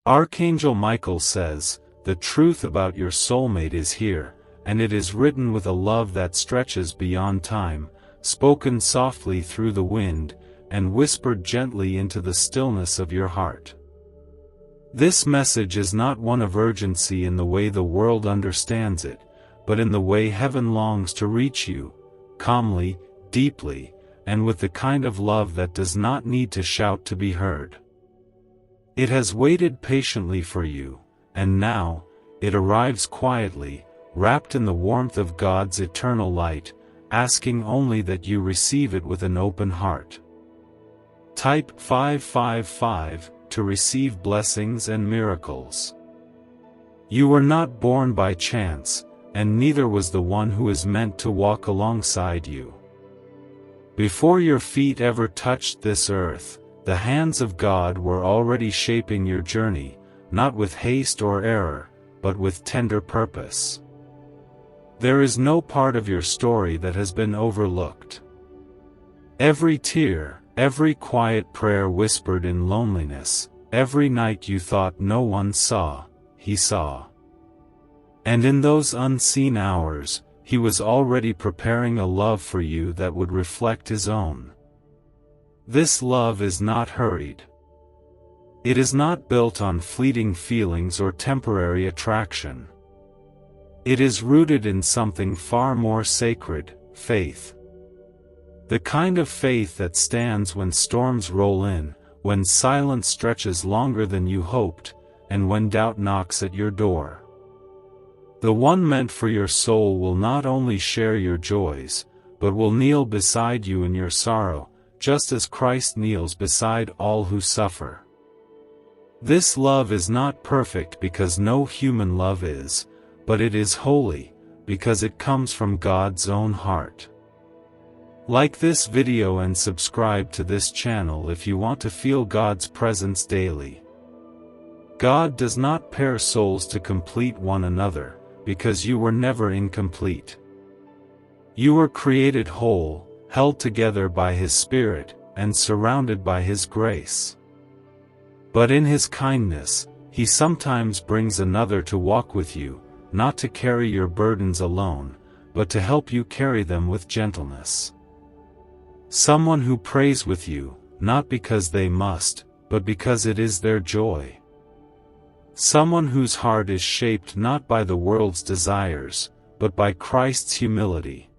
Archangel Michael says, "The truth about your soulmate is here, and it is written with a love that stretches beyond time, spoken softly through the wind, and whispered gently into the stillness of your heart." This message is not one of urgency in the way the world understands it, but in the way heaven longs to reach you, calmly, deeply, and with the kind of love that does not need to shout to be heard. It has waited patiently for you, and now, it arrives quietly, wrapped in the warmth of God's eternal light, asking only that you receive it with an open heart. Type 555 to receive blessings and miracles. You were not born by chance, and neither was the one who is meant to walk alongside you. Before your feet ever touched this earth, the hands of God were already shaping your journey, not with haste or error, but with tender purpose. There is no part of your story that has been overlooked. Every tear, every quiet prayer whispered in loneliness, every night you thought no one saw, He saw. And in those unseen hours, He was already preparing a love for you that would reflect His own. This love is not hurried. It is not built on fleeting feelings or temporary attraction. It is rooted in something far more sacred, faith. The kind of faith that stands when storms roll in, when silence stretches longer than you hoped, and when doubt knocks at your door. The one meant for your soul will not only share your joys, but will kneel beside you in your sorrow, just as Christ kneels beside all who suffer. This love is not perfect because no human love is, but it is holy, because it comes from God's own heart. Like this video and subscribe to this channel if you want to feel God's presence daily. God does not pair souls to complete one another, because you were never incomplete. You were created whole, held together by His Spirit, and surrounded by His grace. But in His kindness, He sometimes brings another to walk with you, not to carry your burdens alone, but to help you carry them with gentleness. Someone who prays with you, not because they must, but because it is their joy. Someone whose heart is shaped not by the world's desires, but by Christ's humility.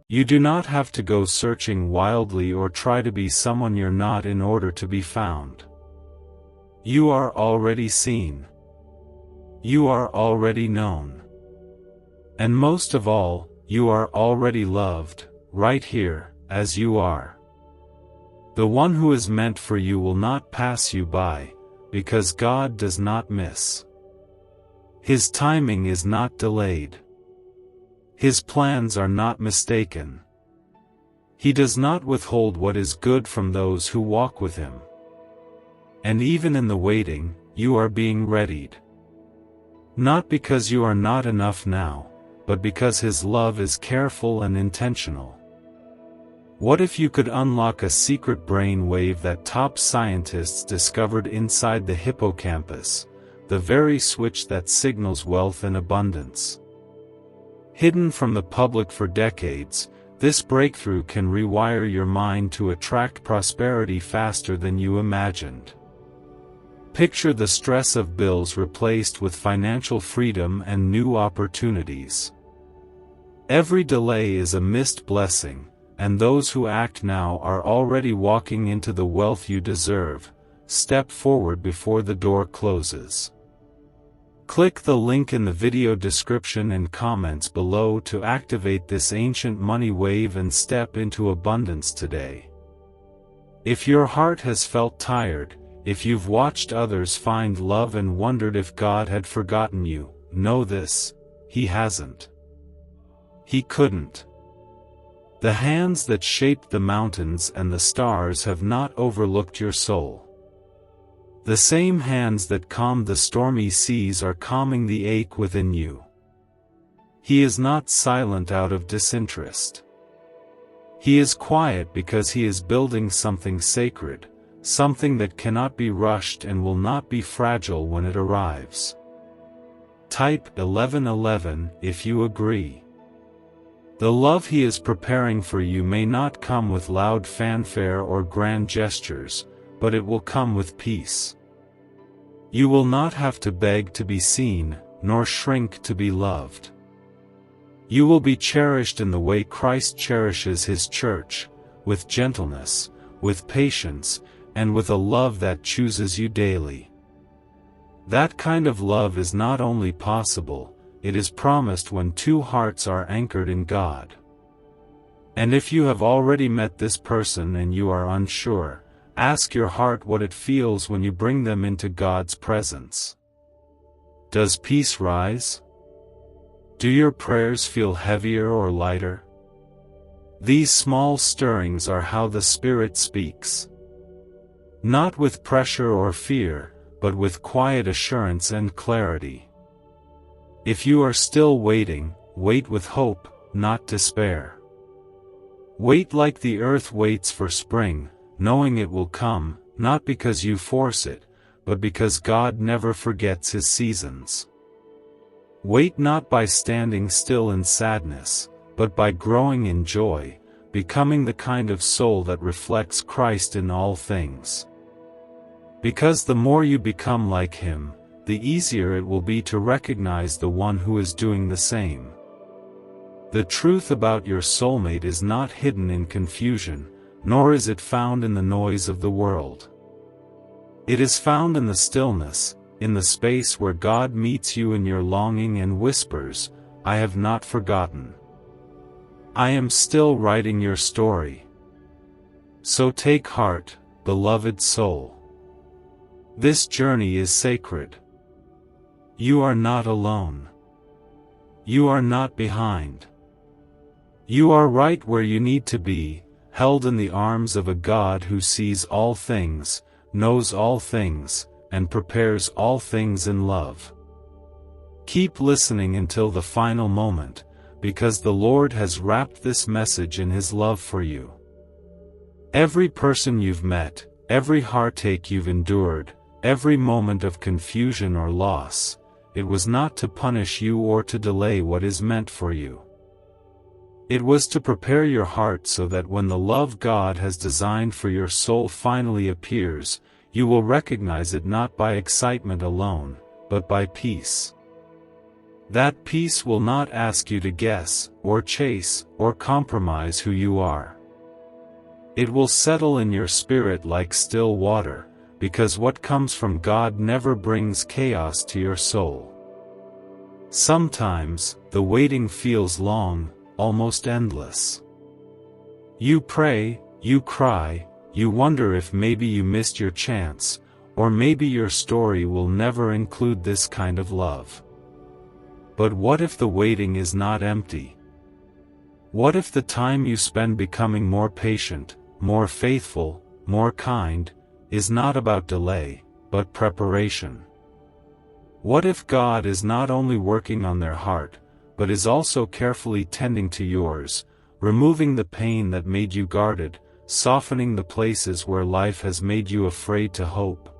You do not have to go searching wildly or try to be someone you're not in order to be found. You are already seen. You are already known. And most of all, you are already loved, right here, as you are. The one who is meant for you will not pass you by, because God does not miss. His timing is not delayed. His plans are not mistaken. He does not withhold what is good from those who walk with Him. And even in the waiting, you are being readied. Not because you are not enough now, but because His love is careful and intentional. What if you could unlock a secret brain wave that top scientists discovered inside the hippocampus, the very switch that signals wealth and abundance? Hidden from the public for decades, this breakthrough can rewire your mind to attract prosperity faster than you imagined. Picture the stress of bills replaced with financial freedom and new opportunities. Every delay is a missed blessing, and those who act now are already walking into the wealth you deserve. Step forward before the door closes. Click the link in the video description and comments below to activate this ancient money wave and step into abundance today. If your heart has felt tired, if you've watched others find love and wondered if God had forgotten you, know this: He hasn't. He couldn't. The hands that shaped the mountains and the stars have not overlooked your soul. The same hands that calmed the stormy seas are calming the ache within you. He is not silent out of disinterest. He is quiet because He is building something sacred, something that cannot be rushed and will not be fragile when it arrives. Type 1111 if you agree. The love He is preparing for you may not come with loud fanfare or grand gestures, but it will come with peace. You will not have to beg to be seen, nor shrink to be loved. You will be cherished in the way Christ cherishes His church, with gentleness, with patience, and with a love that chooses you daily. That kind of love is not only possible, it is promised when two hearts are anchored in God. And if you have already met this person and you are unsure, ask your heart what it feels when you bring them into God's presence. Does peace rise? Do your prayers feel heavier or lighter? These small stirrings are how the Spirit speaks. Not with pressure or fear, but with quiet assurance and clarity. If you are still waiting, wait with hope, not despair. Wait like the earth waits for spring, knowing it will come, not because you force it, but because God never forgets His seasons. Wait not by standing still in sadness, but by growing in joy, becoming the kind of soul that reflects Christ in all things. Because the more you become like Him, the easier it will be to recognize the one who is doing the same. The truth about your soulmate is not hidden in confusion, nor is it found in the noise of the world. It is found in the stillness, in the space where God meets you in your longing and whispers, "I have not forgotten. I am still writing your story." So take heart, beloved soul. This journey is sacred. You are not alone. You are not behind. You are right where you need to be, held in the arms of a God who sees all things, knows all things, and prepares all things in love. Keep listening until the final moment, because the Lord has wrapped this message in His love for you. Every person you've met, every heartache you've endured, every moment of confusion or loss, it was not to punish you or to delay what is meant for you. It was to prepare your heart so that when the love God has designed for your soul finally appears, you will recognize it not by excitement alone, but by peace. That peace will not ask you to guess, or chase, or compromise who you are. It will settle in your spirit like still water, because what comes from God never brings chaos to your soul. Sometimes, the waiting feels long, almost endless. You pray, you cry, you wonder if maybe you missed your chance, or maybe your story will never include this kind of love. But what if the waiting is not empty? What if the time you spend becoming more patient, more faithful, more kind, is not about delay, but preparation? What if God is not only working on their heart, but is also carefully tending to yours, removing the pain that made you guarded, softening the places where life has made you afraid to hope?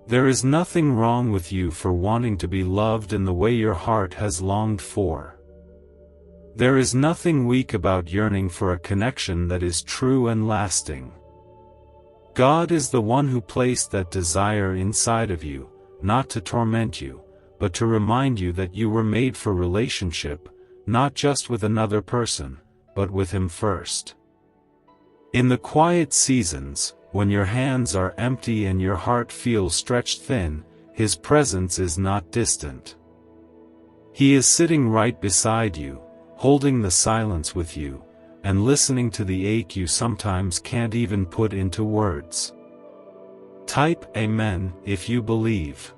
There is nothing wrong with you for wanting to be loved in the way your heart has longed for. There is nothing weak about yearning for a connection that is true and lasting. God is the one who placed that desire inside of you, not to torment you, but to remind you that you were made for relationship, not just with another person, but with Him first. In the quiet seasons, when your hands are empty and your heart feels stretched thin, His presence is not distant. He is sitting right beside you, holding the silence with you, and listening to the ache you sometimes can't even put into words. Type Amen if you believe.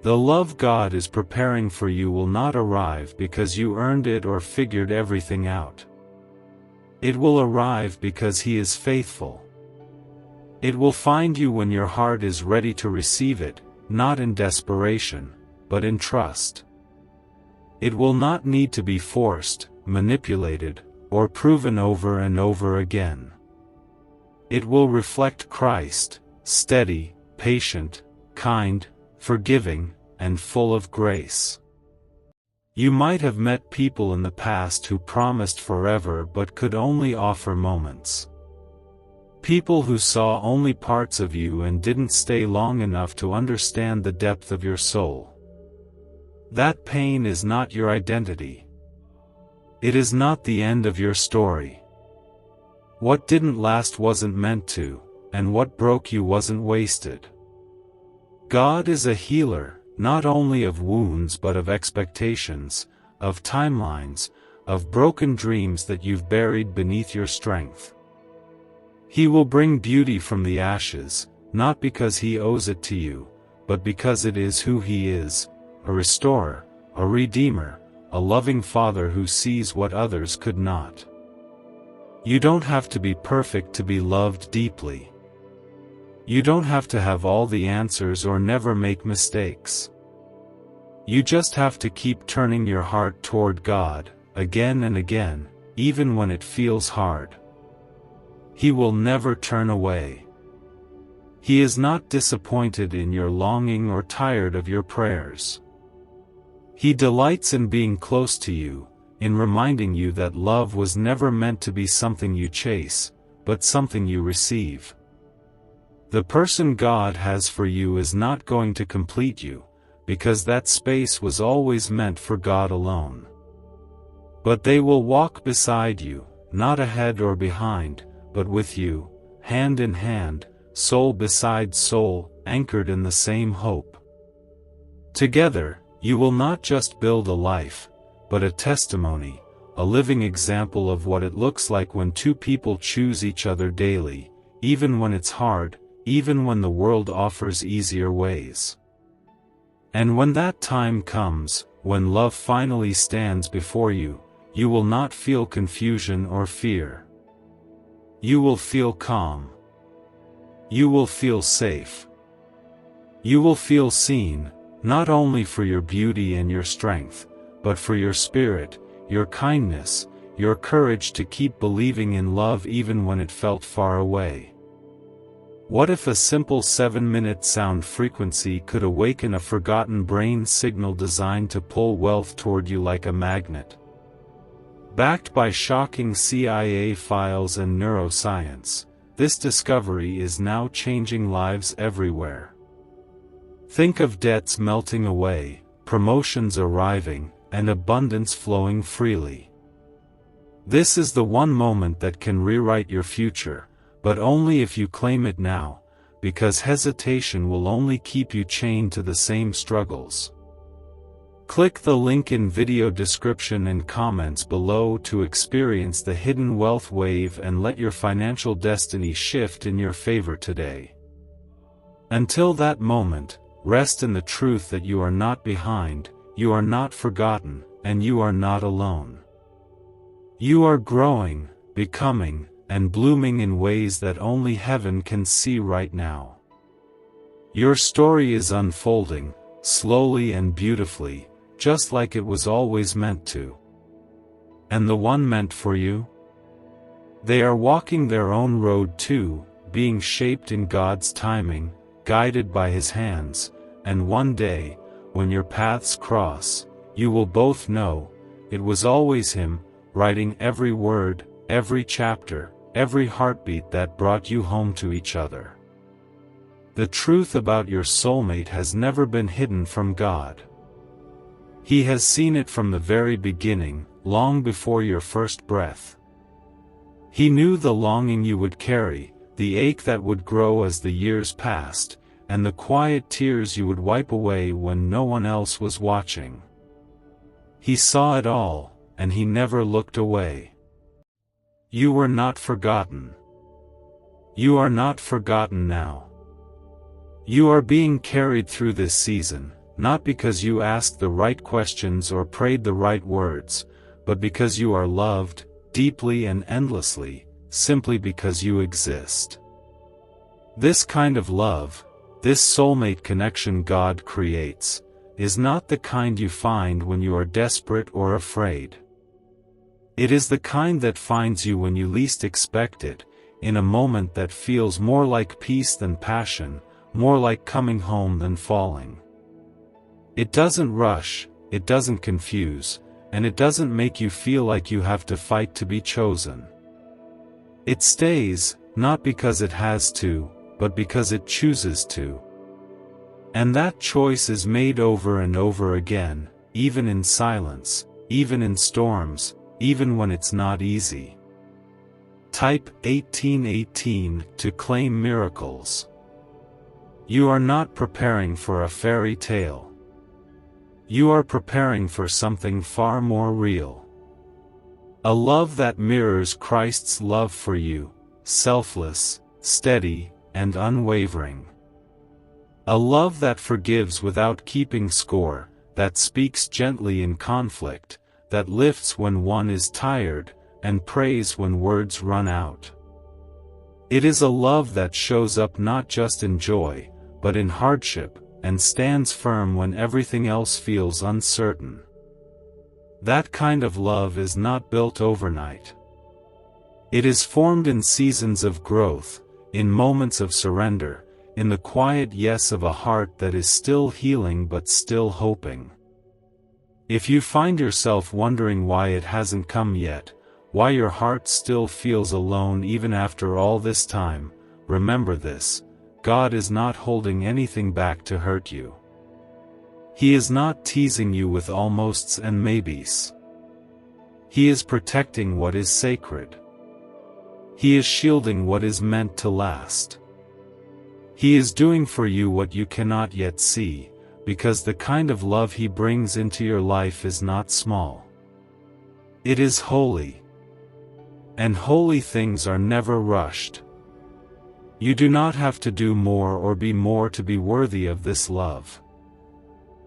The love God is preparing for you will not arrive because you earned it or figured everything out. It will arrive because He is faithful. It will find you when your heart is ready to receive it, not in desperation, but in trust. It will not need to be forced, manipulated, or proven over and over again. It will reflect Christ, steady, patient, kind, forgiving, and full of grace. You might have met people in the past who promised forever but could only offer moments. People who saw only parts of you and didn't stay long enough to understand the depth of your soul. That pain is not your identity. It is not the end of your story. What didn't last wasn't meant to, and what broke you wasn't wasted. God is a healer, not only of wounds but of expectations, of timelines, of broken dreams that you've buried beneath your strength. He will bring beauty from the ashes, not because He owes it to you, but because it is who He is, a restorer, a redeemer, a loving Father who sees what others could not. You don't have to be perfect to be loved deeply. You don't have to have all the answers or never make mistakes. You just have to keep turning your heart toward God, again and again, even when it feels hard. He will never turn away. He is not disappointed in your longing or tired of your prayers. He delights in being close to you, in reminding you that love was never meant to be something you chase, but something you receive. The person God has for you is not going to complete you, because that space was always meant for God alone. But they will walk beside you, not ahead or behind, but with you, hand in hand, soul beside soul, anchored in the same hope. Together, you will not just build a life, but a testimony, a living example of what it looks like when two people choose each other daily, even when it's hard, even when the world offers easier ways. And when that time comes, when love finally stands before you, you will not feel confusion or fear. You will feel calm. You will feel safe. You will feel seen, not only for your beauty and your strength, but for your spirit, your kindness, your courage to keep believing in love even when it felt far away. What if a simple 7-minute sound frequency could awaken a forgotten brain signal designed to pull wealth toward you like a magnet? Backed by shocking CIA files and neuroscience, this discovery is now changing lives everywhere. Think of debts melting away, promotions arriving, and abundance flowing freely. This is the one moment that can rewrite your future, but only if you claim it now, because hesitation will only keep you chained to the same struggles. Click the link in video description and comments below to experience the hidden wealth wave and let your financial destiny shift in your favor today. Until that moment, rest in the truth that you are not behind, you are not forgotten, and you are not alone. You are growing, becoming, and blooming in ways that only heaven can see right now. Your story is unfolding, slowly and beautifully, just like it was always meant to. And the one meant for you? They are walking their own road too, being shaped in God's timing, guided by His hands, and one day, when your paths cross, you will both know, it was always Him, writing every word, every chapter, every heartbeat that brought you home to each other. The truth about your soulmate has never been hidden from God. He has seen it from the very beginning, long before your first breath. He knew the longing you would carry, the ache that would grow as the years passed, and the quiet tears you would wipe away when no one else was watching. He saw it all, and He never looked away. You were not forgotten. You are not forgotten now. You are being carried through this season, not because you asked the right questions or prayed the right words, but because you are loved, deeply and endlessly, simply because you exist. This kind of love, this soulmate connection God creates, is not the kind you find when you are desperate or afraid. It is the kind that finds you when you least expect it, in a moment that feels more like peace than passion, more like coming home than falling. It doesn't rush, it doesn't confuse, and it doesn't make you feel like you have to fight to be chosen. It stays, not because it has to, but because it chooses to. And that choice is made over and over again, even in silence, even in storms, even when it's not easy. Type 1818 to claim miracles. You are not preparing for a fairy tale. You are preparing for something far more real. A love that mirrors Christ's love for you, selfless, steady, and unwavering. A love that forgives without keeping score, that speaks gently in conflict, that lifts when one is tired, and prays when words run out. It is a love that shows up not just in joy, but in hardship, and stands firm when everything else feels uncertain. That kind of love is not built overnight. It is formed in seasons of growth, in moments of surrender, in the quiet yes of a heart that is still healing but still hoping. If you find yourself wondering why it hasn't come yet, why your heart still feels alone even after all this time, remember this: God is not holding anything back to hurt you. He is not teasing you with almosts and maybes. He is protecting what is sacred. He is shielding what is meant to last. He is doing for you what you cannot yet see, because the kind of love He brings into your life is not small. It is holy. And holy things are never rushed. You do not have to do more or be more to be worthy of this love.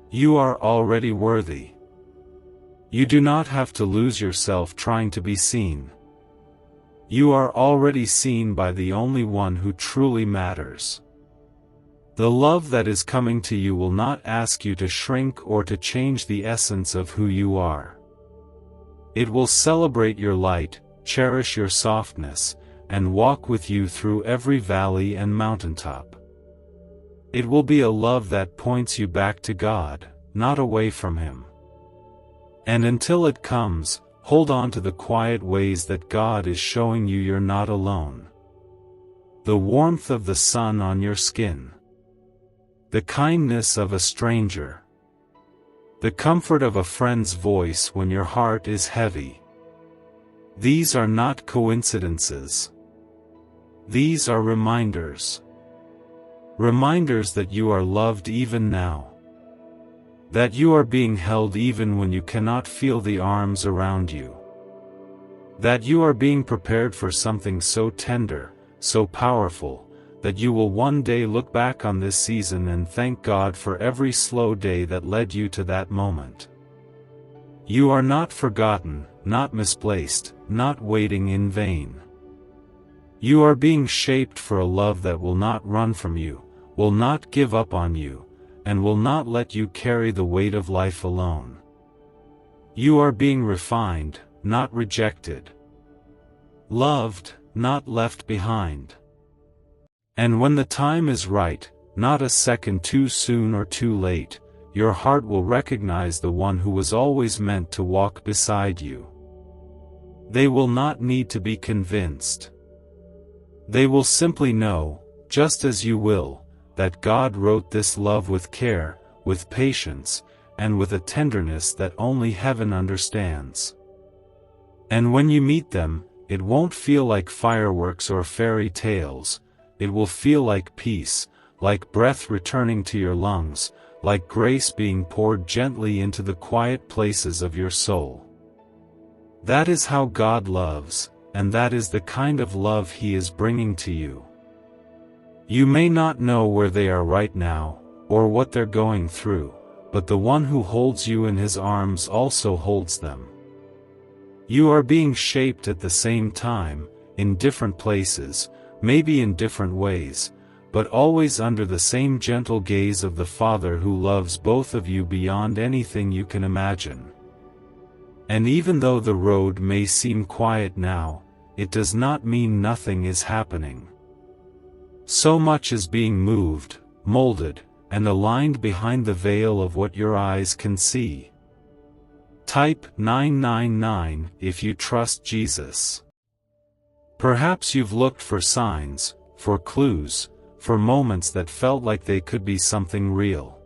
You are already worthy. You do not have to lose yourself trying to be seen. You are already seen by the only one who truly matters. The love that is coming to you will not ask you to shrink or to change the essence of who you are. It will celebrate your light, cherish your softness, and walk with you through every valley and mountaintop. It will be a love that points you back to God, not away from Him. And until it comes, hold on to the quiet ways that God is showing you you're not alone. The warmth of the sun on your skin. The kindness of a stranger. The comfort of a friend's voice when your heart is heavy. These are not coincidences. These are reminders. Reminders that you are loved even now. That you are being held even when you cannot feel the arms around you. That you are being prepared for something so tender, so powerful, that you will one day look back on this season and thank God for every slow day that led you to that moment. You are not forgotten, not misplaced, not waiting in vain. You are being shaped for a love that will not run from you, will not give up on you, and will not let you carry the weight of life alone. You are being refined, not rejected. Loved, not left behind. And when the time is right, not a second too soon or too late, your heart will recognize the one who was always meant to walk beside you. They will not need to be convinced. They will simply know, just as you will, that God wrote this love with care, with patience, and with a tenderness that only heaven understands. And when you meet them, it won't feel like fireworks or fairy tales. It will feel like peace, like breath returning to your lungs, like grace being poured gently into the quiet places of your soul. That is how God loves, and that is the kind of love He is bringing to you. You may not know where they are right now, or what they're going through, but the one who holds you in His arms also holds them. You are being shaped at the same time, in different places, maybe in different ways, but always under the same gentle gaze of the Father who loves both of you beyond anything you can imagine. And even though the road may seem quiet now, it does not mean nothing is happening. So much is being moved, molded, and aligned behind the veil of what your eyes can see. Type 999 if you trust Jesus. Perhaps you've looked for signs, for clues, for moments that felt like they could be something real.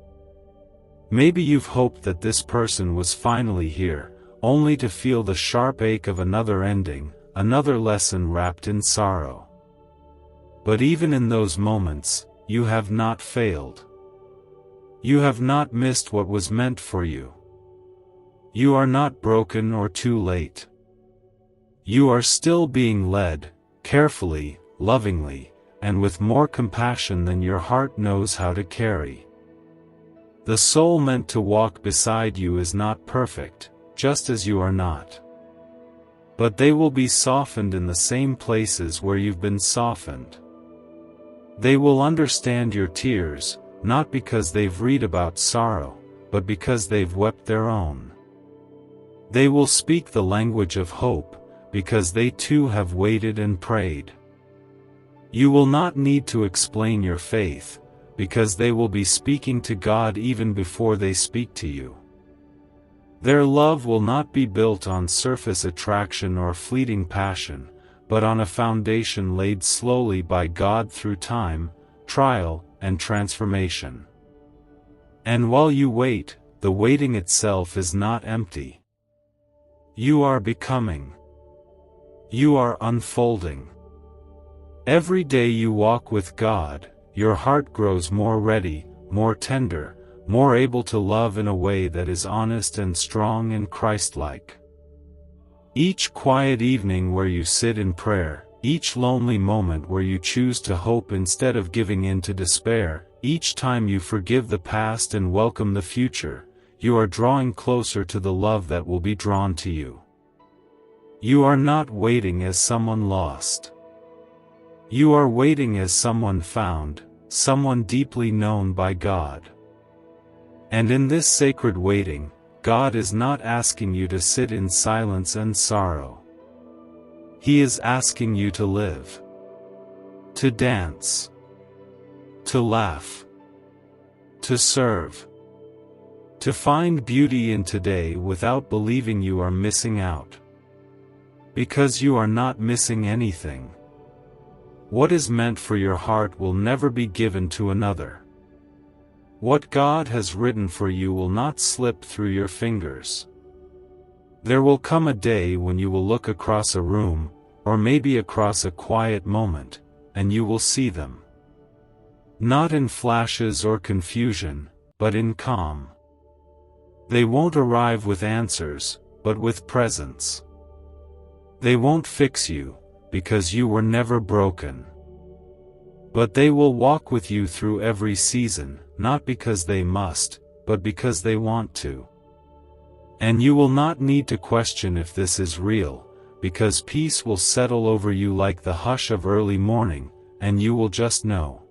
Maybe you've hoped that this person was finally here, only to feel the sharp ache of another ending, another lesson wrapped in sorrow. But even in those moments, you have not failed. You have not missed what was meant for you. You are not broken or too late. You are still being led, carefully, lovingly, and with more compassion than your heart knows how to carry. The soul meant to walk beside you is not perfect, just as you are not. But they will be softened in the same places where you've been softened. They will understand your tears, not because they've read about sorrow, but because they've wept their own. They will speak the language of hope, because they too have waited and prayed. You will not need to explain your faith, because they will be speaking to God even before they speak to you. Their love will not be built on surface attraction or fleeting passion, but on a foundation laid slowly by God through time, trial, and transformation. And while you wait, the waiting itself is not empty. You are becoming. You are unfolding. Every day you walk with God, your heart grows more ready, more tender, more able to love in a way that is honest and strong and Christ-like. Each quiet evening where you sit in prayer, each lonely moment where you choose to hope instead of giving in to despair, each time you forgive the past and welcome the future, you are drawing closer to the love that will be drawn to you. You are not waiting as someone lost. You are waiting as someone found, someone deeply known by God. And in this sacred waiting, God is not asking you to sit in silence and sorrow. He is asking you to live, to dance, to laugh, to serve, to find beauty in today without believing you are missing out. Because you are not missing anything. What is meant for your heart will never be given to another. What God has written for you will not slip through your fingers. There will come a day when you will look across a room, or maybe across a quiet moment, and you will see them. Not in flashes or confusion, but in calm. They won't arrive with answers, but with presence. They won't fix you, because you were never broken. But they will walk with you through every season, not because they must, but because they want to. And you will not need to question if this is real, because peace will settle over you like the hush of early morning, and you will just know.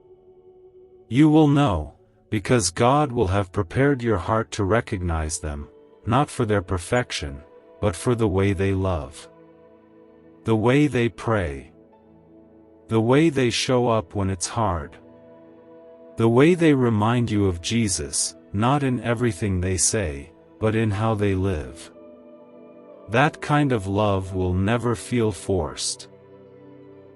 You will know, because God will have prepared your heart to recognize them, not for their perfection, but for the way they love. The way they pray. The way they show up when it's hard. The way they remind you of Jesus, not in everything they say, but in how they live. That kind of love will never feel forced.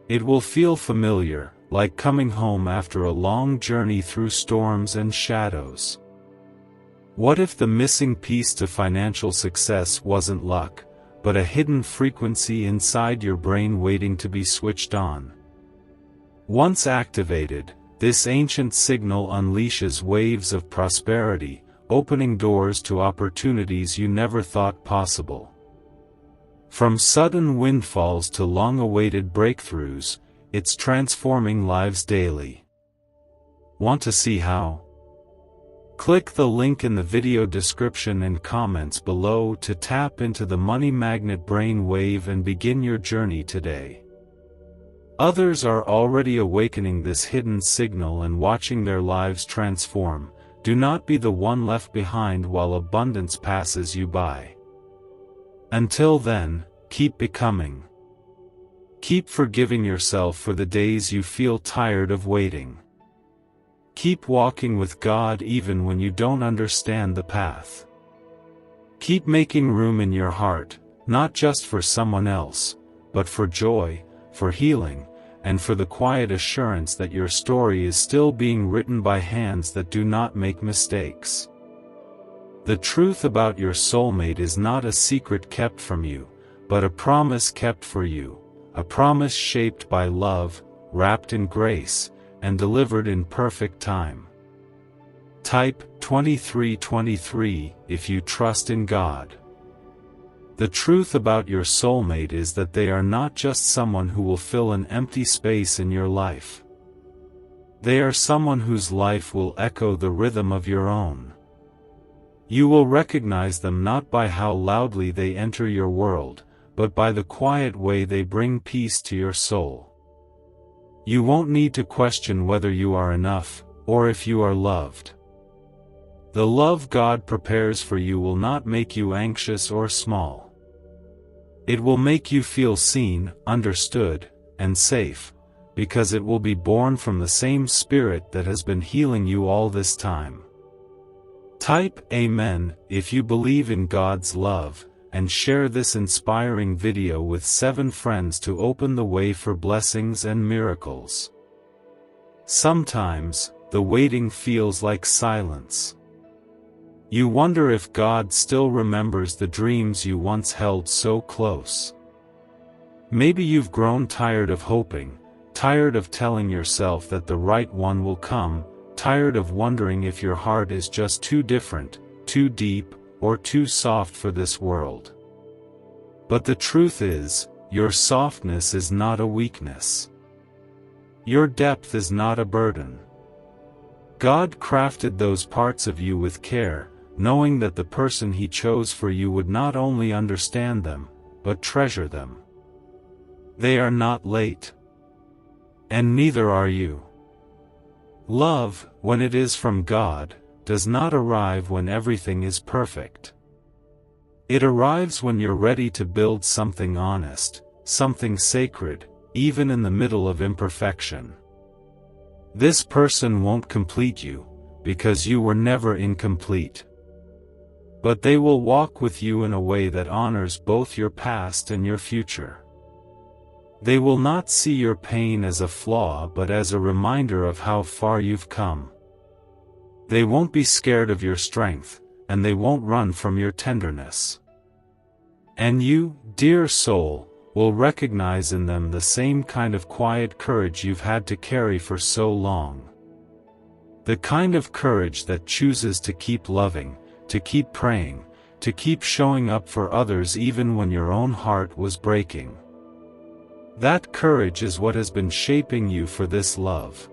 It will feel familiar, like coming home after a long journey through storms and shadows. What if the missing piece to financial success wasn't luck, but a hidden frequency inside your brain waiting to be switched on? Once activated, this ancient signal unleashes waves of prosperity, opening doors to opportunities you never thought possible. From sudden windfalls to long-awaited breakthroughs, it's transforming lives daily. Want to see how? Click the link in the video description and comments below to tap into the money magnet brain wave and begin your journey today. Others are already awakening this hidden signal and watching their lives transform. Do not be the one left behind while abundance passes you by. Until then, keep becoming. Keep forgiving yourself for the days you feel tired of waiting. Keep walking with God even when you don't understand the path. Keep making room in your heart, not just for someone else, but for joy, for healing, and for the quiet assurance that your story is still being written by hands that do not make mistakes. The truth about your soulmate is not a secret kept from you, but a promise kept for you, a promise shaped by love, wrapped in grace, and delivered in perfect time. Type 2323 if you trust in God. The truth about your soulmate is that they are not just someone who will fill an empty space in your life. They are someone whose life will echo the rhythm of your own. You will recognize them not by how loudly they enter your world, but by the quiet way they bring peace to your soul. You won't need to question whether you are enough, or if you are loved. The love God prepares for you will not make you anxious or small. It will make you feel seen, understood, and safe, because it will be born from the same Spirit that has been healing you all this time. Type Amen if you believe in God's love, and share this inspiring video with 7 friends to open the way for blessings and miracles. Sometimes, the waiting feels like silence. You wonder if God still remembers the dreams you once held so close. Maybe you've grown tired of hoping, tired of telling yourself that the right one will come, tired of wondering if your heart is just too different, too deep, or too soft for this world. But the truth is, your softness is not a weakness. Your depth is not a burden. God crafted those parts of you with care, knowing that the person He chose for you would not only understand them, but treasure them. They are not late. And neither are you. Love, when it is from God, does not arrive when everything is perfect. It arrives when you're ready to build something honest, something sacred, even in the middle of imperfection. This person won't complete you, because you were never incomplete. But they will walk with you in a way that honors both your past and your future. They will not see your pain as a flaw but as a reminder of how far you've come. They won't be scared of your strength, and they won't run from your tenderness. And you, dear soul, will recognize in them the same kind of quiet courage you've had to carry for so long. The kind of courage that chooses to keep loving, to keep praying, to keep showing up for others even when your own heart was breaking. That courage is what has been shaping you for this love.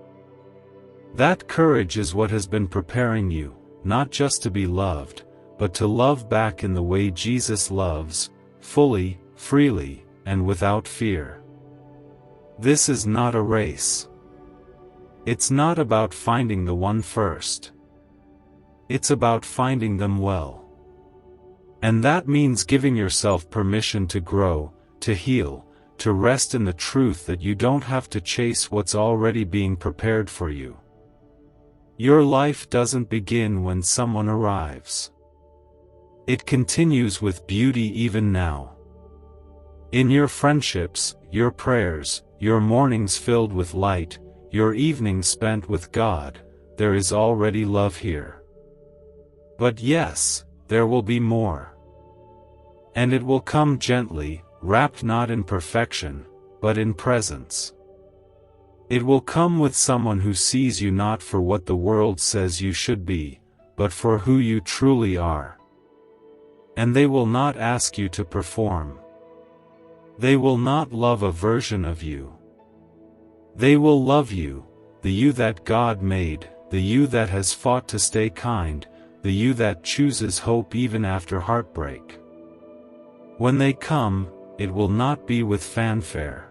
That courage is what has been preparing you, not just to be loved, but to love back in the way Jesus loves, fully, freely, and without fear. This is not a race. It's not about finding the one first. It's about finding them well. And that means giving yourself permission to grow, to heal, to rest in the truth that you don't have to chase what's already being prepared for you. Your life doesn't begin when someone arrives. It continues with beauty even now. In your friendships, your prayers, your mornings filled with light, your evenings spent with God, there is already love here. But yes, there will be more. And it will come gently, wrapped not in perfection, but in presence. It will come with someone who sees you not for what the world says you should be, but for who you truly are. And they will not ask you to perform. They will not love a version of you. They will love you, the you that God made, the you that has fought to stay kind, the you that chooses hope even after heartbreak. When they come, it will not be with fanfare.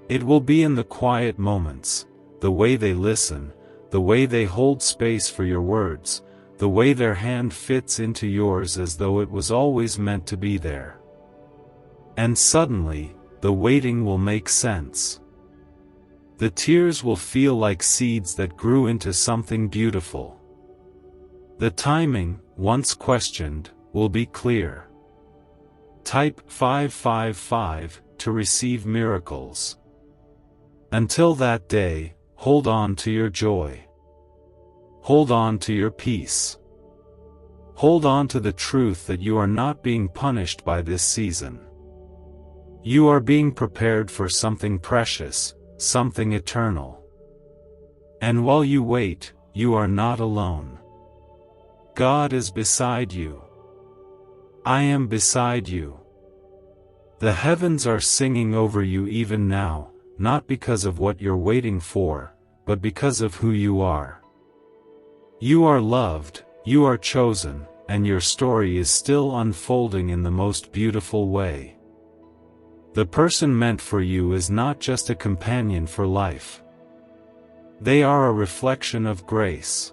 It will be in the quiet moments, the way they listen, the way they hold space for your words, the way their hand fits into yours as though it was always meant to be there. And suddenly, the waiting will make sense. The tears will feel like seeds that grew into something beautiful. The timing, once questioned, will be clear. Type 555 to receive miracles. Until that day, hold on to your joy. Hold on to your peace. Hold on to the truth that you are not being punished by this season. You are being prepared for something precious, something eternal. And while you wait, you are not alone. God is beside you. I am beside you. The heavens are singing over you even now, not because of what you're waiting for, but because of who you are. You are loved, you are chosen, and your story is still unfolding in the most beautiful way. The person meant for you is not just a companion for life. They are a reflection of grace.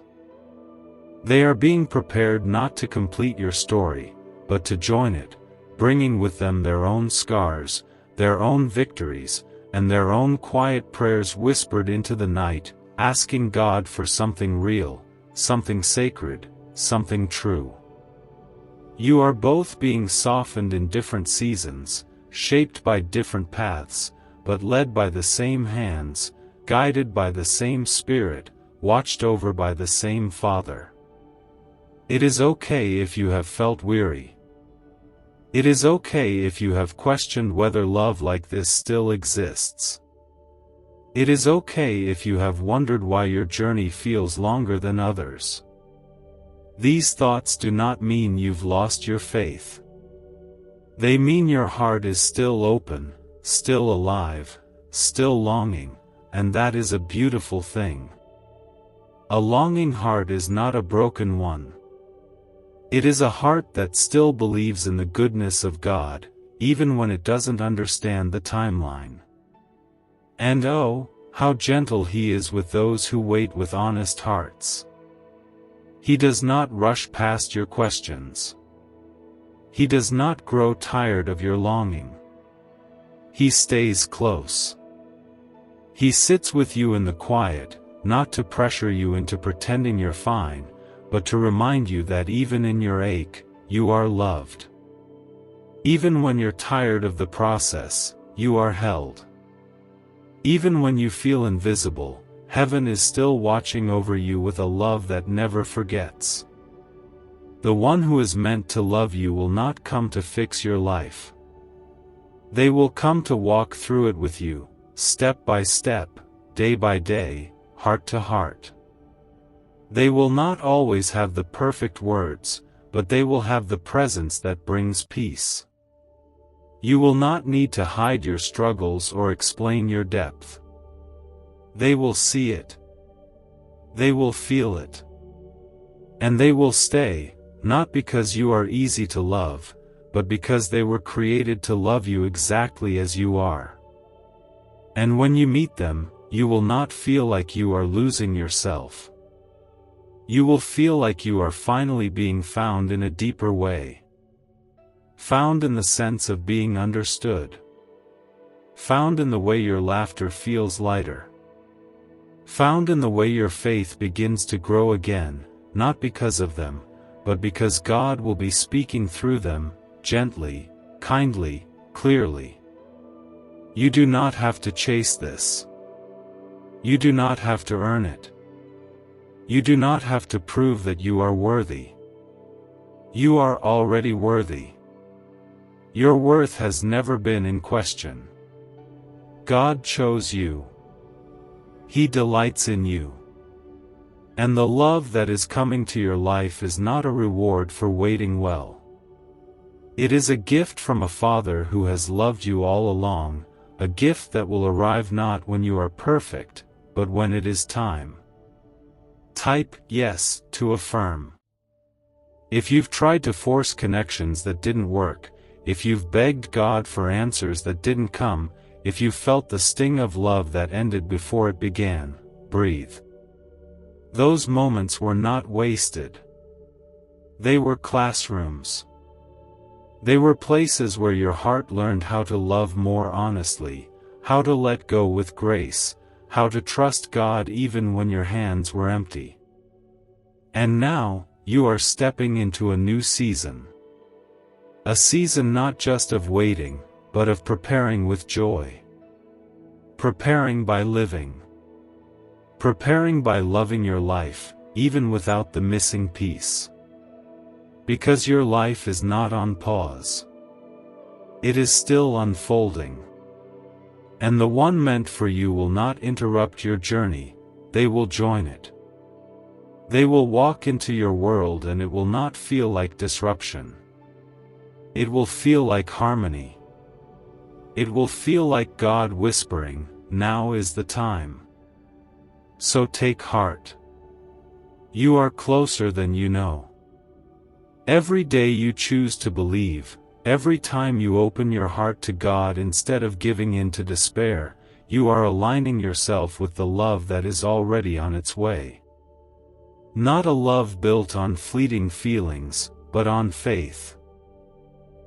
They are being prepared not to complete your story, but to join it, bringing with them their own scars, their own victories, and their own quiet prayers whispered into the night, asking God for something real, something sacred, something true. You are both being softened in different seasons, shaped by different paths, but led by the same hands, guided by the same Spirit, watched over by the same Father. It is okay if you have felt weary. It is okay if you have questioned whether love like this still exists. It is okay if you have wondered why your journey feels longer than others. These thoughts do not mean you've lost your faith. They mean your heart is still open, still alive, still longing, and that is a beautiful thing. A longing heart is not a broken one. It is a heart that still believes in the goodness of God, even when it doesn't understand the timeline. And oh, how gentle He is with those who wait with honest hearts. He does not rush past your questions. He does not grow tired of your longing. He stays close. He sits with you in the quiet, not to pressure you into pretending you're fine, but to remind you that even in your ache, you are loved. Even when you're tired of the process, you are held. Even when you feel invisible, heaven is still watching over you with a love that never forgets. The one who is meant to love you will not come to fix your life. They will come to walk through it with you, step by step, day by day, heart to heart. They will not always have the perfect words, but they will have the presence that brings peace. You will not need to hide your struggles or explain your depth. They will see it. They will feel it. And they will stay, not because you are easy to love, but because they were created to love you exactly as you are. And when you meet them, you will not feel like you are losing yourself. You will feel like you are finally being found in a deeper way. Found in the sense of being understood. Found in the way your laughter feels lighter. Found in the way your faith begins to grow again, not because of them, but because God will be speaking through them, gently, kindly, clearly. You do not have to chase this. You do not have to earn it. You do not have to prove that you are worthy. You are already worthy. Your worth has never been in question. God chose you. He delights in you. And the love that is coming to your life is not a reward for waiting well. It is a gift from a Father who has loved you all along, a gift that will arrive not when you are perfect, but when it is time. Type yes to affirm. If you've tried to force connections that didn't work, if you've begged God for answers that didn't come, if you felt the sting of love that ended before it began, breathe. Those moments were not wasted. They were classrooms. They were places where your heart learned how to love more honestly, how to let go with grace, how to trust God even when your hands were empty. And now, you are stepping into a new season. A season not just of waiting, but of preparing with joy. Preparing by living. Preparing by loving your life, even without the missing piece. Because your life is not on pause. It is still unfolding. And the one meant for you will not interrupt your journey, they will join it. They will walk into your world and it will not feel like disruption. It will feel like harmony. It will feel like God whispering, "Now is the time." So take heart. You are closer than you know. Every day you choose to believe, every time you open your heart to God instead of giving in to despair, you are aligning yourself with the love that is already on its way. Not a love built on fleeting feelings, but on faith.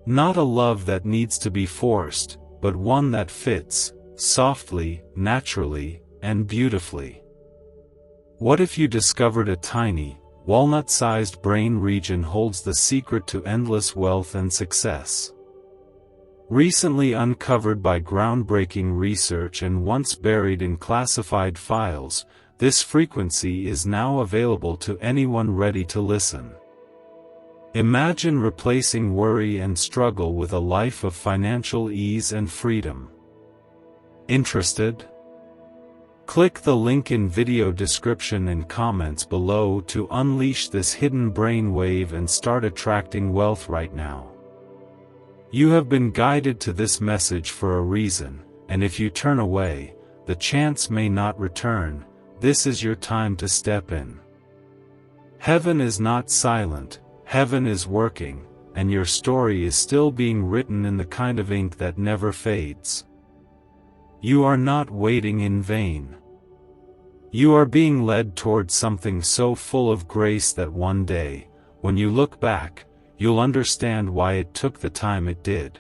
Not a love that needs to be forced, but one that fits, softly, naturally, and beautifully. What if you discovered a tiny, walnut-sized brain region holds the secret to endless wealth and success? Recently uncovered by groundbreaking research and once buried in classified files, this frequency is now available to anyone ready to listen. Imagine replacing worry and struggle with a life of financial ease and freedom. Interested? Click the link in video description and comments below to unleash this hidden brainwave and start attracting wealth right now. You have been guided to this message for a reason, and if you turn away, the chance may not return. This is your time to step in. Heaven is not silent, heaven is working, and your story is still being written in the kind of ink that never fades. You are not waiting in vain. You are being led towards something so full of grace that one day, when you look back, you'll understand why it took the time it did.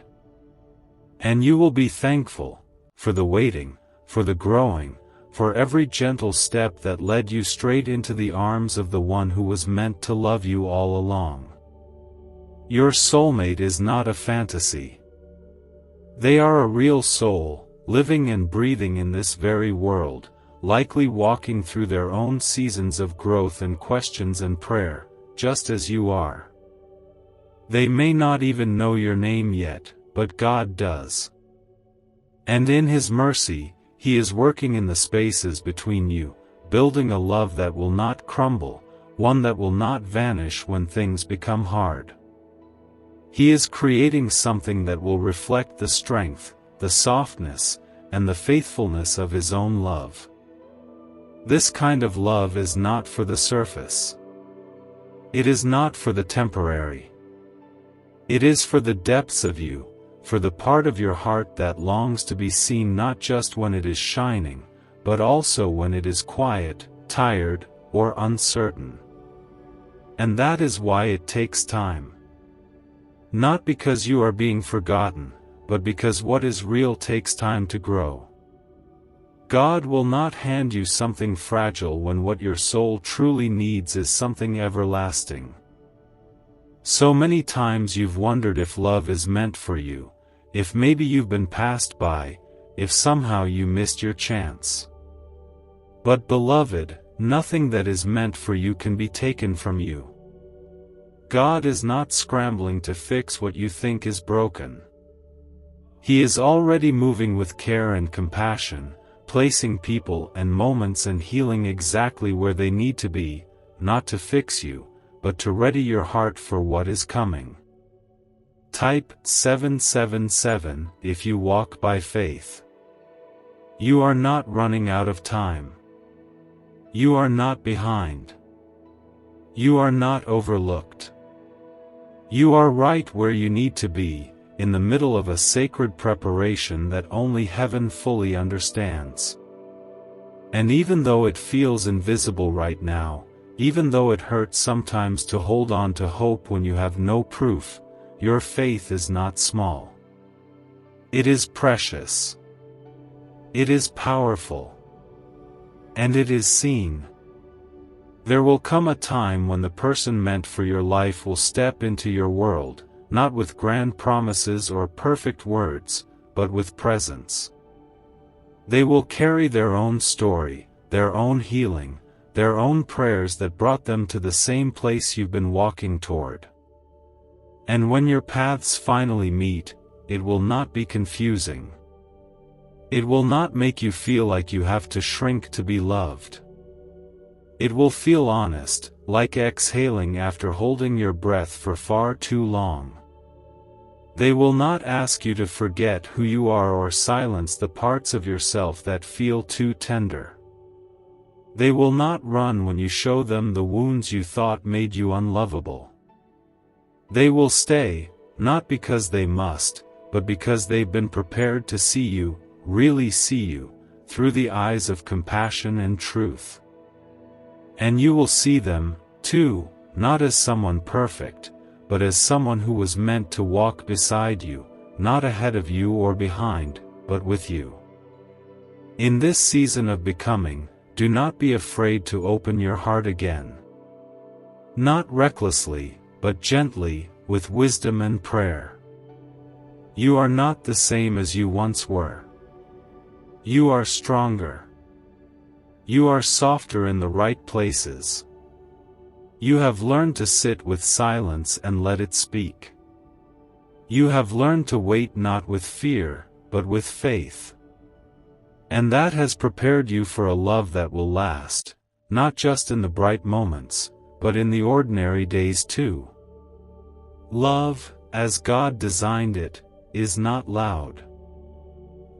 And you will be thankful, for the waiting, for the growing, for every gentle step that led you straight into the arms of the one who was meant to love you all along. Your soulmate is not a fantasy. They are a real soul, living and breathing in this very world, likely walking through their own seasons of growth and questions and prayer, just as you are. They may not even know your name yet, but God does. And in His mercy, He is working in the spaces between you, building a love that will not crumble, one that will not vanish when things become hard. He is creating something that will reflect the strength, the softness, and the faithfulness of His own love. This kind of love is not for the surface. It is not for the temporary. It is for the depths of you, for the part of your heart that longs to be seen not just when it is shining, but also when it is quiet, tired, or uncertain. And that is why it takes time. Not because you are being forgotten, but because what is real takes time to grow. God will not hand you something fragile when what your soul truly needs is something everlasting. So many times you've wondered if love is meant for you, if maybe you've been passed by, if somehow you missed your chance. But beloved, nothing that is meant for you can be taken from you. God is not scrambling to fix what you think is broken. He is already moving with care and compassion, placing people and moments and healing exactly where they need to be, not to fix you, but to ready your heart for what is coming. Type 777 if you walk by faith. You are not running out of time. You are not behind. You are not overlooked. You are right where you need to be, in the middle of a sacred preparation that only heaven fully understands. And even though it feels invisible right now, even though it hurts sometimes to hold on to hope when you have no proof, your faith is not small. It is precious. It is powerful. And it is seen. There will come a time when the person meant for your life will step into your world, not with grand promises or perfect words, but with presence. They will carry their own story, their own healing, their own prayers that brought them to the same place you've been walking toward. And when your paths finally meet, it will not be confusing. It will not make you feel like you have to shrink to be loved. It will feel honest, like exhaling after holding your breath for far too long. They will not ask you to forget who you are or silence the parts of yourself that feel too tender. They will not run when you show them the wounds you thought made you unlovable. They will stay, not because they must, but because they've been prepared to see you, really see you, through the eyes of compassion and truth. And you will see them, too, not as someone perfect, but as someone who was meant to walk beside you, not ahead of you or behind, but with you. In this season of becoming, do not be afraid to open your heart again. Not recklessly, but gently, with wisdom and prayer. You are not the same as you once were. You are stronger. You are softer in the right places. You have learned to sit with silence and let it speak. You have learned to wait not with fear, but with faith. And that has prepared you for a love that will last, not just in the bright moments, but in the ordinary days too. Love, as God designed it, is not loud.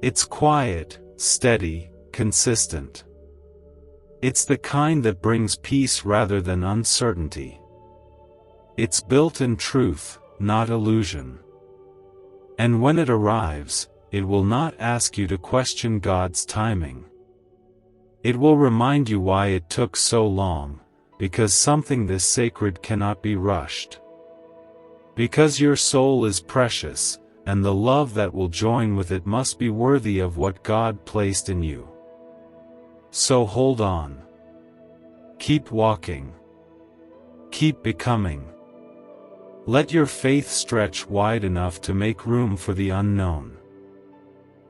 It's quiet, steady, consistent. It's the kind that brings peace rather than uncertainty. It's built in truth, not illusion. And when it arrives, it will not ask you to question God's timing. It will remind you why it took so long, because something this sacred cannot be rushed. Because your soul is precious, and the love that will join with it must be worthy of what God placed in you. So hold on. Keep walking. Keep becoming. Let your faith stretch wide enough to make room for the unknown.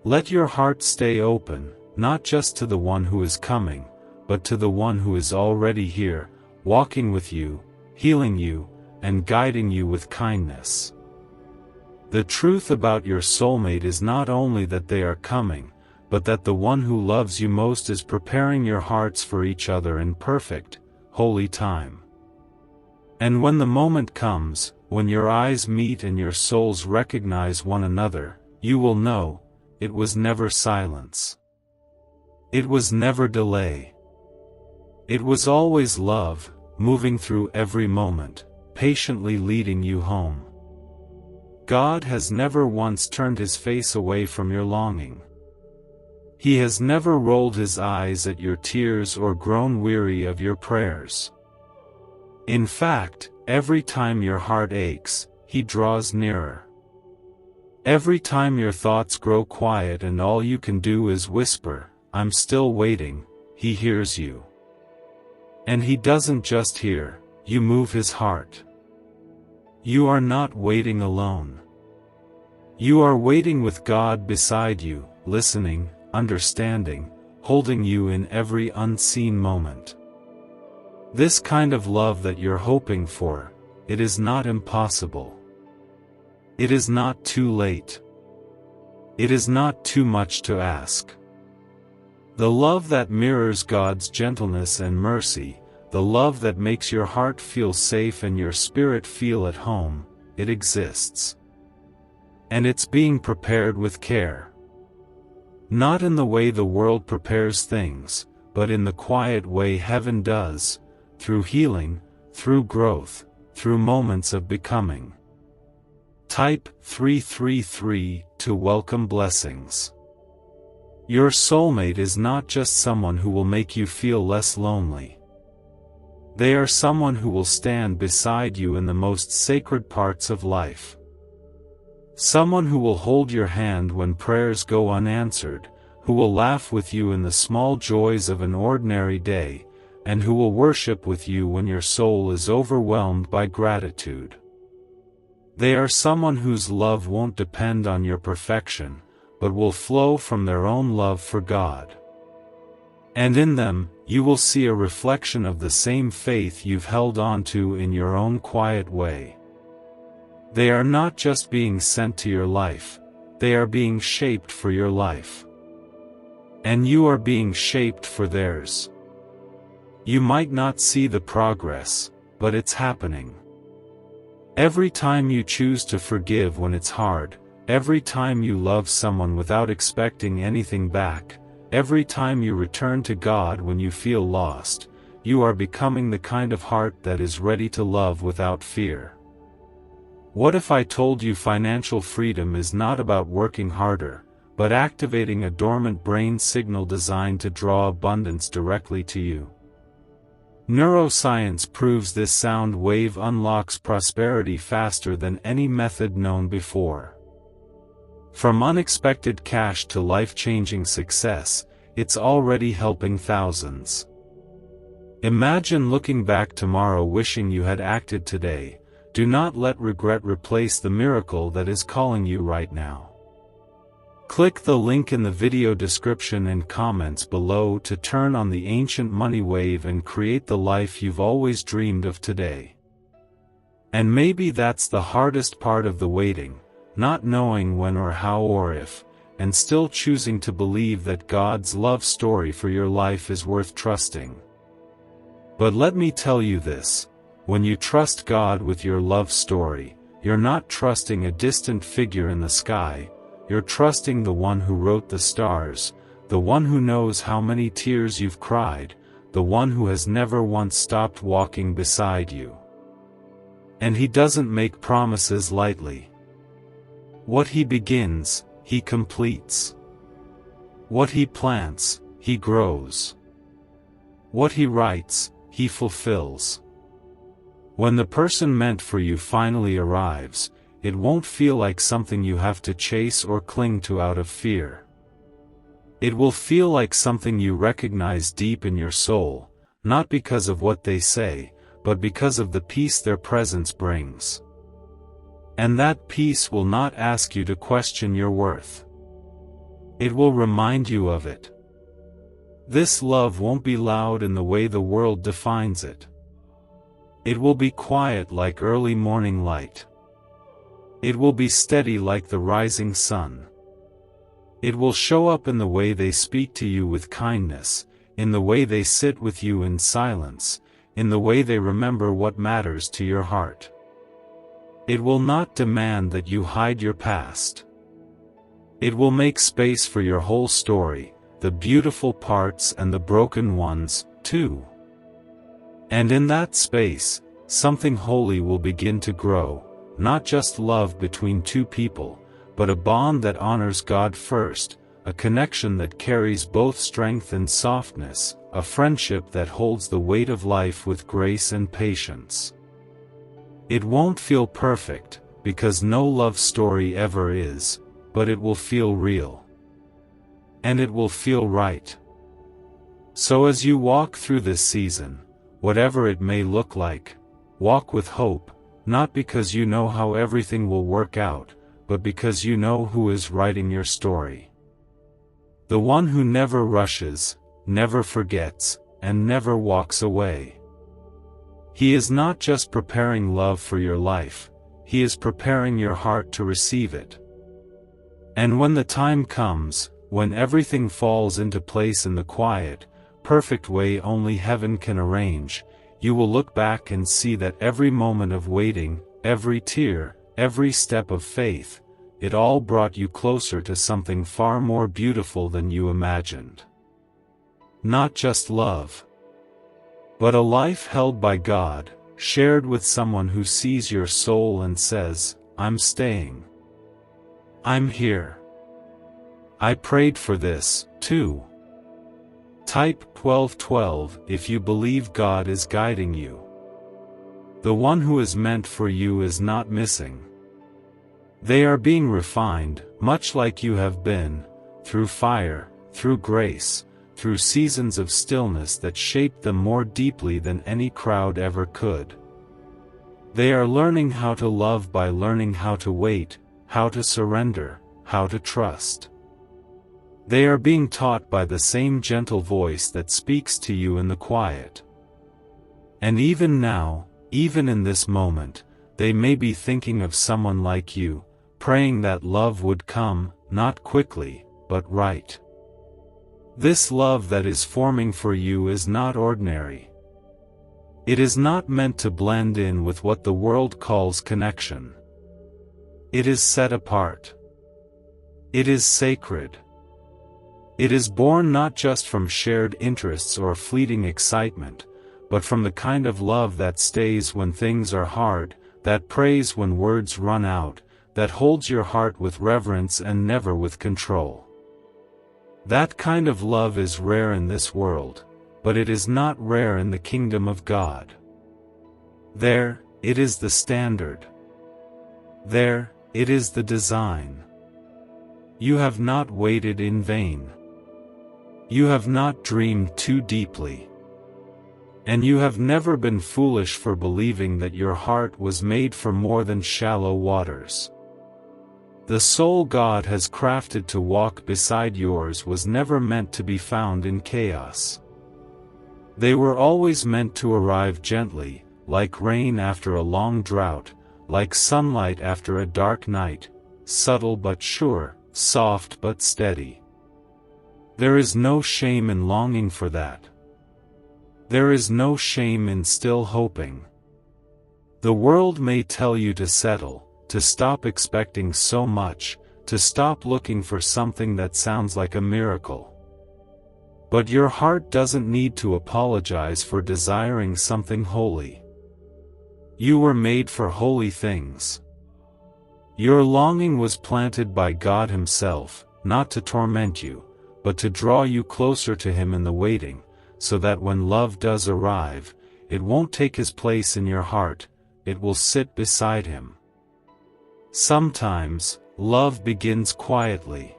Let your heart stay open, not just to the one who is coming, but to the one who is already here, walking with you, healing you, and guiding you with kindness. The truth about your soulmate is not only that they are coming, but that the one who loves you most is preparing your hearts for each other in perfect, holy time. And when the moment comes, when your eyes meet and your souls recognize one another, you will know, it was never silence. It was never delay. It was always love, moving through every moment, patiently leading you home. God has never once turned his face away from your longing. He has never rolled his eyes at your tears or grown weary of your prayers. In fact, every time your heart aches, he draws nearer. Every time your thoughts grow quiet and all you can do is whisper, "I'm still waiting," he hears you. And he doesn't just hear, you move his heart. You are not waiting alone. You are waiting with God beside you, listening, understanding, holding you in every unseen moment. This kind of love that you're hoping for, it is not impossible. It is not too late. It is not too much to ask. The love that mirrors God's gentleness and mercy, the love that makes your heart feel safe and your spirit feel at home, it exists. And it's being prepared with care. Not in the way the world prepares things, but in the quiet way heaven does, through healing, through growth, through moments of becoming. Type 333 to welcome blessings. Your soulmate is not just someone who will make you feel less lonely. They are someone who will stand beside you in the most sacred parts of life. Someone who will hold your hand when prayers go unanswered, who will laugh with you in the small joys of an ordinary day, and who will worship with you when your soul is overwhelmed by gratitude. They are someone whose love won't depend on your perfection, but will flow from their own love for God. And in them, you will see a reflection of the same faith you've held on to in your own quiet way. They are not just being sent to your life, they are being shaped for your life. And you are being shaped for theirs. You might not see the progress, but it's happening. Every time you choose to forgive when it's hard, every time you love someone without expecting anything back, every time you return to God when you feel lost, you are becoming the kind of heart that is ready to love without fear. What if I told you financial freedom is not about working harder, but activating a dormant brain signal designed to draw abundance directly to you? Neuroscience proves this sound wave unlocks prosperity faster than any method known before. From unexpected cash to life-changing success, it's already helping thousands. Imagine looking back tomorrow wishing you had acted today. Do not let regret replace the miracle that is calling you right now. Click the link in the video description and comments below to turn on the ancient money wave and create the life you've always dreamed of today. And maybe that's the hardest part of the waiting, not knowing when or how or if, and still choosing to believe that God's love story for your life is worth trusting. But let me tell you this. When you trust God with your love story, you're not trusting a distant figure in the sky, you're trusting the one who wrote the stars, the one who knows how many tears you've cried, the one who has never once stopped walking beside you. And he doesn't make promises lightly. What he begins, he completes. What he plants, he grows. What he writes, he fulfills. When the person meant for you finally arrives, it won't feel like something you have to chase or cling to out of fear. It will feel like something you recognize deep in your soul, not because of what they say, but because of the peace their presence brings. And that peace will not ask you to question your worth. It will remind you of it. This love won't be loud in the way the world defines it. It will be quiet like early morning light. It will be steady like the rising sun. It will show up in the way they speak to you with kindness, in the way they sit with you in silence, in the way they remember what matters to your heart. It will not demand that you hide your past. It will make space for your whole story, the beautiful parts and the broken ones, too. And in that space, something holy will begin to grow, not just love between two people, but a bond that honors God first, a connection that carries both strength and softness, a friendship that holds the weight of life with grace and patience. It won't feel perfect, because no love story ever is, but it will feel real. And it will feel right. So as you walk through this season, whatever it may look like, walk with hope, not because you know how everything will work out, but because you know who is writing your story. The one who never rushes, never forgets, and never walks away. He is not just preparing love for your life, he is preparing your heart to receive it. And when the time comes, when everything falls into place in the quiet, perfect way only heaven can arrange, you will look back and see that every moment of waiting, every tear, every step of faith, it all brought you closer to something far more beautiful than you imagined. Not just love, but a life held by God, shared with someone who sees your soul and says, "I'm staying. I'm here. I prayed for this, too." Type 1212 if you believe God is guiding you. The one who is meant for you is not missing. They are being refined, much like you have been, through fire, through grace, through seasons of stillness that shaped them more deeply than any crowd ever could. They are learning how to love by learning how to wait, how to surrender, how to trust. They are being taught by the same gentle voice that speaks to you in the quiet. And even now, even in this moment, they may be thinking of someone like you, praying that love would come, not quickly, but right. This love that is forming for you is not ordinary. It is not meant to blend in with what the world calls connection. It is set apart. It is sacred. It is born not just from shared interests or fleeting excitement, but from the kind of love that stays when things are hard, that prays when words run out, that holds your heart with reverence and never with control. That kind of love is rare in this world, but it is not rare in the kingdom of God. There, it is the standard. There, it is the design. You have not waited in vain. You have not dreamed too deeply. And you have never been foolish for believing that your heart was made for more than shallow waters. The soul God has crafted to walk beside yours was never meant to be found in chaos. They were always meant to arrive gently, like rain after a long drought, like sunlight after a dark night, subtle but sure, soft but steady. There is no shame in longing for that. There is no shame in still hoping. The world may tell you to settle, to stop expecting so much, to stop looking for something that sounds like a miracle. But your heart doesn't need to apologize for desiring something holy. You were made for holy things. Your longing was planted by God Himself, not to torment you, but to draw you closer to Him in the waiting, so that when love does arrive, it won't take His place in your heart, it will sit beside Him. Sometimes, love begins quietly.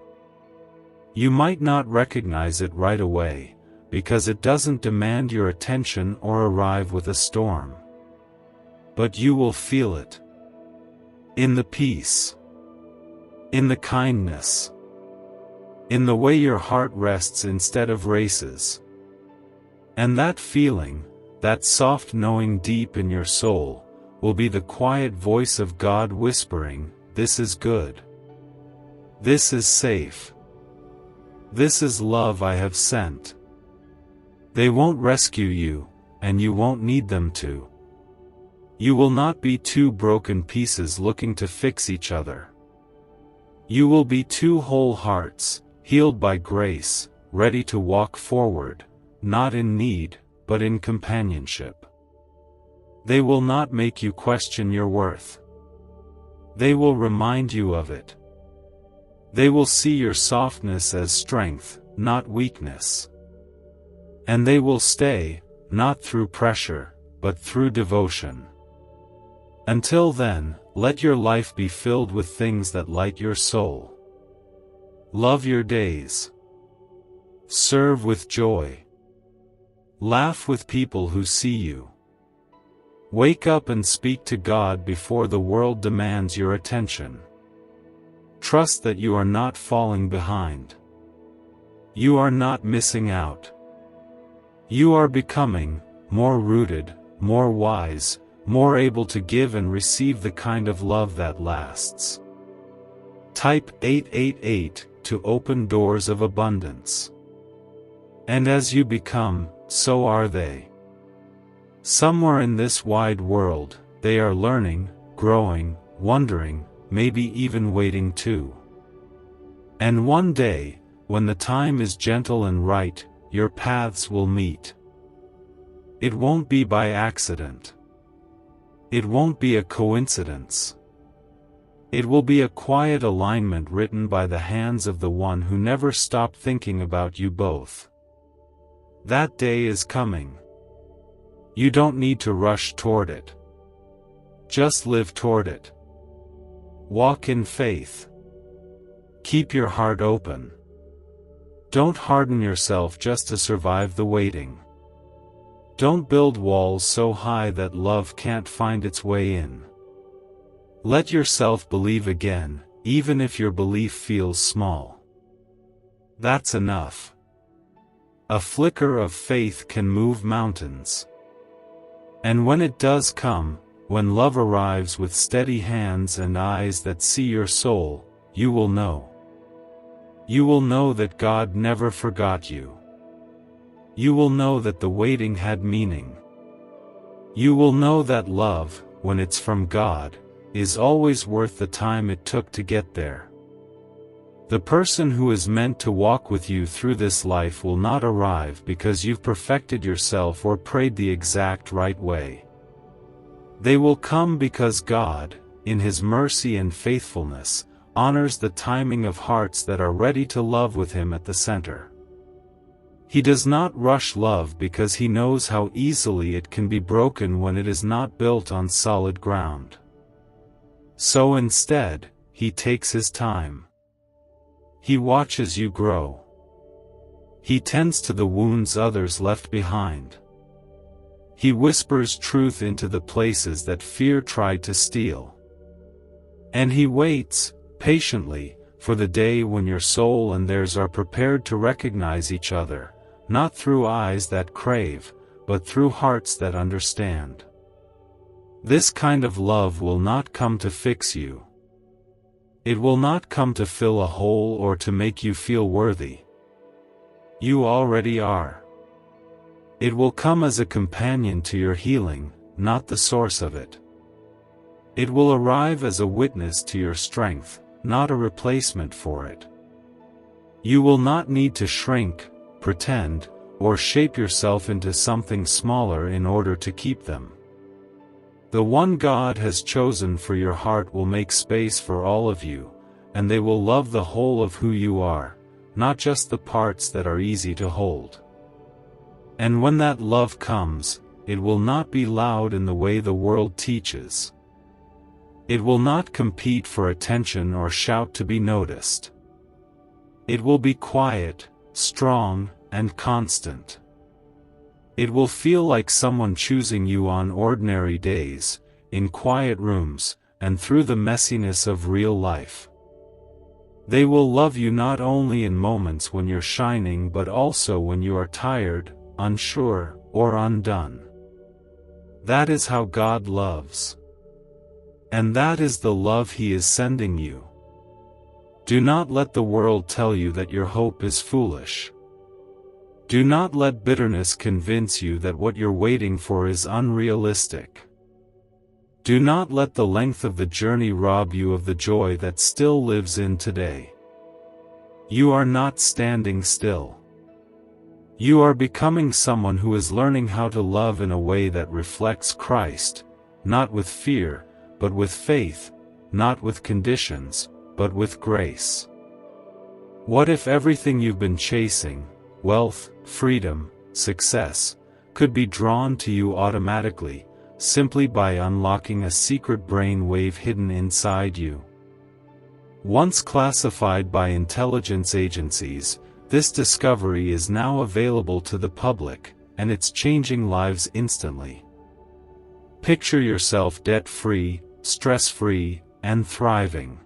You might not recognize it right away, because it doesn't demand your attention or arrive with a storm. But you will feel it. In the peace. In the kindness. In the way your heart rests instead of races. And that feeling, that soft knowing deep in your soul, will be the quiet voice of God whispering, "This is good. This is safe. This is love I have sent." They won't rescue you, and you won't need them to. You will not be two broken pieces looking to fix each other. You will be two whole hearts, healed by grace, ready to walk forward, not in need, but in companionship. They will not make you question your worth. They will remind you of it. They will see your softness as strength, not weakness. And they will stay, not through pressure, but through devotion. Until then, let your life be filled with things that light your soul. Love your days. Serve with joy. Laugh with people who see you. Wake up and speak to God before the world demands your attention. Trust that you are not falling behind. You are not missing out. You are becoming more rooted, more wise, more able to give and receive the kind of love that lasts. Type 888 to open doors of abundance. And as you become, so are they. Somewhere in this wide world, they are learning, growing, wondering, maybe even waiting too. And one day, when the time is gentle and right, your paths will meet. It won't be by accident. It won't be a coincidence. It will be a quiet alignment written by the hands of the one who never stopped thinking about you both. That day is coming. You don't need to rush toward it. Just live toward it. Walk in faith. Keep your heart open. Don't harden yourself just to survive the waiting. Don't build walls so high that love can't find its way in. Let yourself believe again, even if your belief feels small. That's enough. A flicker of faith can move mountains. And when it does come, when love arrives with steady hands and eyes that see your soul, you will know. You will know that God never forgot you. You will know that the waiting had meaning. You will know that love, when it's from God, is always worth the time it took to get there. The person who is meant to walk with you through this life will not arrive because you've perfected yourself or prayed the exact right way. They will come because God, in His mercy and faithfulness, honors the timing of hearts that are ready to love with Him at the center. He does not rush love because He knows how easily it can be broken when it is not built on solid ground. So instead, He takes His time. He watches you grow. He tends to the wounds others left behind. He whispers truth into the places that fear tried to steal. And He waits, patiently, for the day when your soul and theirs are prepared to recognize each other, not through eyes that crave, but through hearts that understand. This kind of love will not come to fix you. It will not come to fill a hole or to make you feel worthy. You already are. It will come as a companion to your healing, not the source of it. It will arrive as a witness to your strength, not a replacement for it. You will not need to shrink, pretend, or shape yourself into something smaller in order to keep them. The one God has chosen for your heart will make space for all of you, and they will love the whole of who you are, not just the parts that are easy to hold. And when that love comes, it will not be loud in the way the world teaches. It will not compete for attention or shout to be noticed. It will be quiet, strong, and constant. It will feel like someone choosing you on ordinary days, in quiet rooms, and through the messiness of real life. They will love you not only in moments when you're shining but also when you are tired, unsure, or undone. That is how God loves. And that is the love He is sending you. Do not let the world tell you that your hope is foolish. Do not let bitterness convince you that what you're waiting for is unrealistic. Do not let the length of the journey rob you of the joy that still lives in today. You are not standing still. You are becoming someone who is learning how to love in a way that reflects Christ, not with fear, but with faith, not with conditions, but with grace. What if everything you've been chasing, wealth, freedom, success, could be drawn to you automatically, simply by unlocking a secret brain wave hidden inside you? Once classified by intelligence agencies, this discovery is now available to the public, and it's changing lives instantly. Picture yourself debt-free, stress-free, and thriving.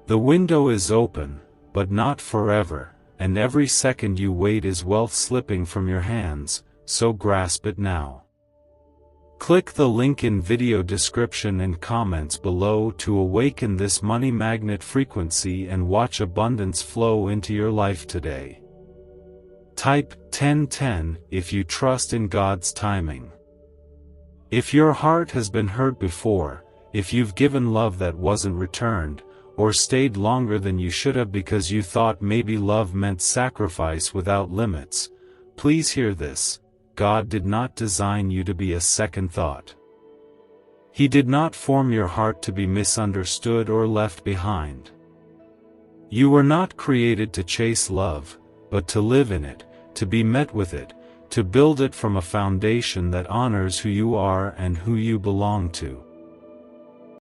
The window is open, but not forever, and every second you wait is wealth slipping from your hands, so grasp it now. Click the link in video description and comments below to awaken this money magnet frequency and watch abundance flow into your life today. Type 1010 if you trust in God's timing. If your heart has been hurt before, if you've given love that wasn't returned, or stayed longer than you should have because you thought maybe love meant sacrifice without limits, please hear this: God did not design you to be a second thought. He did not form your heart to be misunderstood or left behind. You were not created to chase love, but to live in it, to be met with it, to build it from a foundation that honors who you are and who you belong to.